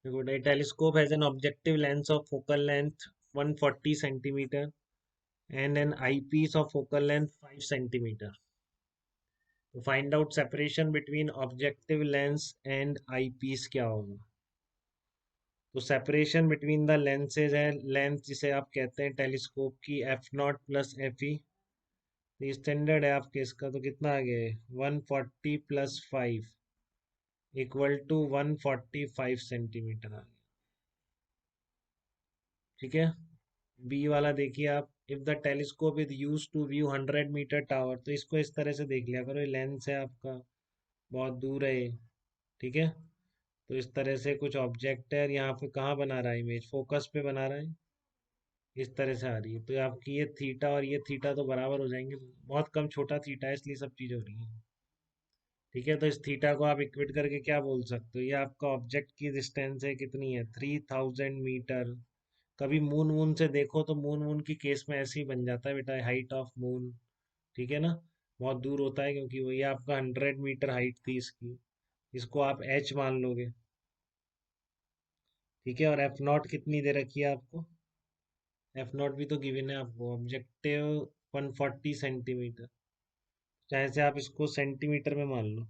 देखो, a telescope has an objective lens of focal length 140 centimeter and an eyepiece of focal length 5 centimeter. To find out separation between objective lens and eyepiece क्या होगा? तो separation between the lenses है, length जिसे आप कहते हैं telescope की f0 plus fe। तो स्टैंडर्ड है आपके इसका, तो कितना आ गया है 140 प्लस 5 इक्वल टू 145 सेंटीमीटर आ गया। ठीक है। बी वाला देखिए आप, if the telescope is use to view 100 metre tower, तो इसको इस तरह से देख लिया करो, ये लेंस है आपका, बहुत दूर है ये। ठीक है। तो इस तरह से कुछ ऑब्जेक्ट है, और यहाँ पे कहाँ बना रहा है इमेज, फोकस पे बना रहा है, इस तरह से आ रही है। तो आपकी ये थीटा और ये थीटा तो बराबर हो जाएंगे, बहुत कम छोटा थीटा है इसलिए सब चीज़ हो रही है। ठीक है। तो इस थीटा को आप इक्वेट करके क्या बोल सकते हो, ये आपका ऑब्जेक्ट की डिस्टेंस है, कितनी है 3000 मीटर। कभी मून वून से देखो तो मून वून की केस में ऐसे ही बन जाता है बेटा, हाइट ऑफ मून। ठीक है ना, बहुत दूर होता है, क्योंकि वो ये आपका 100 मीटर हाइट थी इसकी, इसको आप एच मान लोगे। ठीक है। और एफ नॉट कितनी दे रखी है आपको, एफ नॉट भी तो गिवन है आपको, ऑब्जेक्टिव 140 सेंटीमीटर, चाहे से आप इसको सेंटीमीटर में मान लो,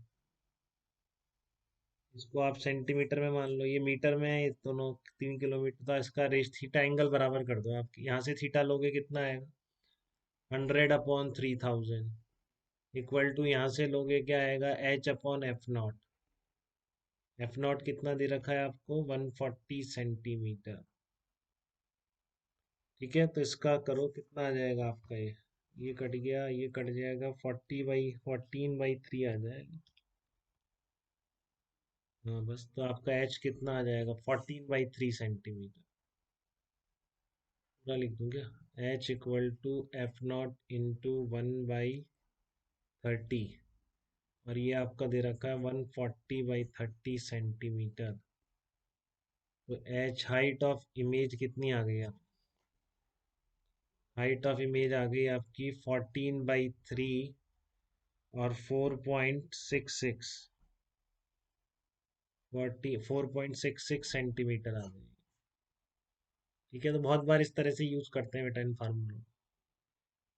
इसको आप सेंटीमीटर में मान लो, ये मीटर में है, ये दोनों 3 किलोमीटर, तो इसका रेस थीटा एंगल बराबर कर दो आप, यहाँ से थीटा लोगे कितना आएगा 100/3000 इक्वल टू, यहाँ से लोगे क्या आएगा h/f0। एफ नॉट कितना दे रखा है आपको 140 सेंटीमीटर। ठीक है। तो इसका करो कितना आ जाएगा आपका, ये कट गया, ये कट जाएगा, 40/14/3 आ जाएगा। हाँ बस, तो आपका एच कितना आ जाएगा 14/3 सेंटीमीटर। पूरा लिख दूँ क्या, एच इक्वल टू f0 × 1/30, और ये आपका दे रखा है 140/30 सेंटीमीटर। तो एच हाइट ऑफ इमेज कितनी आ गई, हाइट ऑफ इमेज आ गई आपकी 14/3 और 4.66, 4.66 सेंटीमीटर आ गई। ठीक है। तो बहुत बार इस तरह से यूज करते हैं बेटा इन फार्मूलों।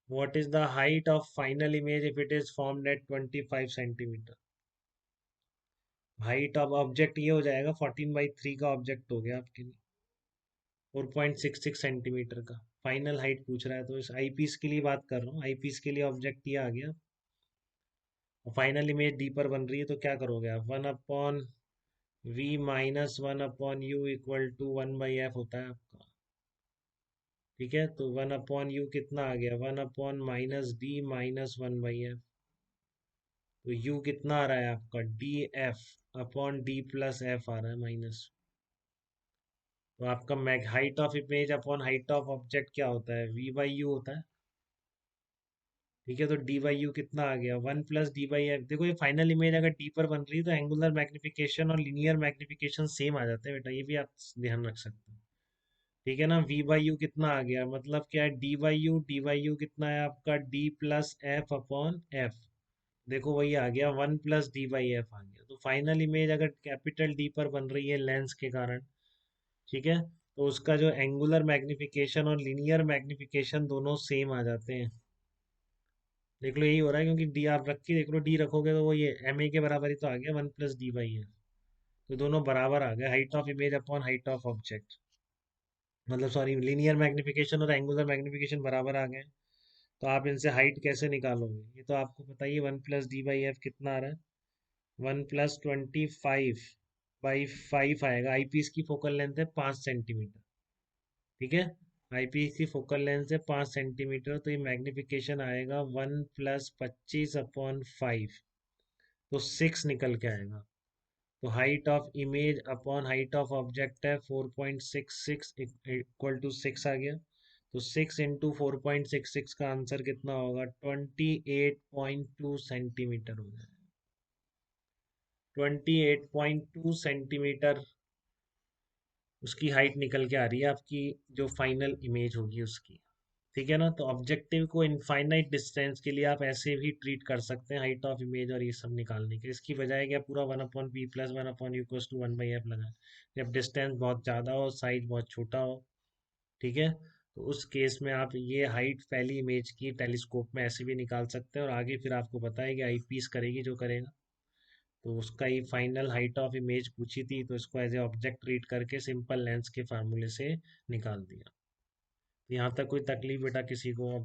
What is the height of final image if it is formed at 25 centimetre. Height of object ये हो जाएगा, 14/3 का ऑब्जेक्ट हो गया आपके लिए, 4.66 सेंटीमीटर का फाइनल हाइट पूछ रहा है, तो इस आई पीस के लिए बात कर रहा हूँ, आई पीस के लिए ऑब्जेक्ट ये आ गया। फाइनल इमेज डी पर बन रही है, तो क्या करोगे आप, 1/v-1/u इक्वल टू 1/f होता है आपका। ठीक है। तो 1/u कितना आ गया, 1/-d-1/f। तो u कितना आ रहा है आपका df/d+f आ रहा है माइनस। तो आपका mag height of image upon height of object क्या होता है, v/u होता है। ठीक है। तो dy/u कितना आ गया 1+d/f। देखो, ये फाइनल इमेज अगर d पर बन रही है तो एंगुलर मैग्निफिकेशन और लीनियर मैग्निफिकेशन सेम आ जाते हैं बेटा, ये भी आप ध्यान रख सकते हो। ठीक है ना, v/u कितना आ गया, मतलब क्या है dy/u कितना है आपका d+f/f। देखो वही आ गया 1+d/f आ गया। तो फाइनल इमेज अगर कैपिटल डी पर बन रही है लेंस के कारण, ठीक है, तो उसका जो एंगुलर मैग्निफिकेशन और लीनियर मैग्निफिकेशन दोनों सेम आ जाते हैं। देख लो यही हो रहा है, क्योंकि डी आप रखी, देख लो डी रखोगे तो वो ये एम ए के बराबर ही तो आ गया 1+d/f। तो दोनों बराबर आ गए, height of image upon height of object, मतलब सॉरी लीनियर मैग्निफिकेशन और एंगुलर मैग्निफिकेशन बराबर आ गए। तो आप इनसे हाइट कैसे निकालोगे, ये तो आपको पता ही है, 1+d/f कितना आ रहा है 1+25/5 आएगा। आई पीस की फोकल लेंथ है 5 सेंटीमीटर। ठीक है। आई पीस की फोकल लेंथ है 5 सेंटीमीटर, तो ये मैग्निफिकेशन आएगा 1+25/5, तो 6 निकल के आएगा। तो height of image upon height of object है 4.66 इक्वल टू 6 आ गया। तो 6 × 4.66 का आंसर कितना होगा 28.2 सेंटीमीटर हो जाएगा। 28.2 सेंटीमीटर उसकी हाइट निकल के आ रही है आपकी, जो फाइनल इमेज होगी उसकी। ठीक है ना। तो ऑब्जेक्टिव को इनफाइनाइट डिस्टेंस के लिए आप ऐसे भी ट्रीट कर सकते हैं, हाइट ऑफ इमेज और ये सब निकालने के। इसकी बजाय क्या पूरा 1/p plus 1/u equals to 1/f लगा, जब डिस्टेंस बहुत ज़्यादा हो, साइज बहुत छोटा हो। ठीक है। तो उस केस में आप ये हाइट पहली इमेज की टेलीस्कोप में ऐसे भी निकाल सकते हैं, और आगे फिर आपको पता है कि आई पीस करेगी जो करेगा। तो उसका ही फाइनल हाइट ऑफ इमेज पूछी थी, तो इसको एज ए ऑब्जेक्ट ट्रीट करके सिंपल लेंस के फार्मूले से निकाल दिया। यहाँ तक कोई तकलीफ बेटा किसी को?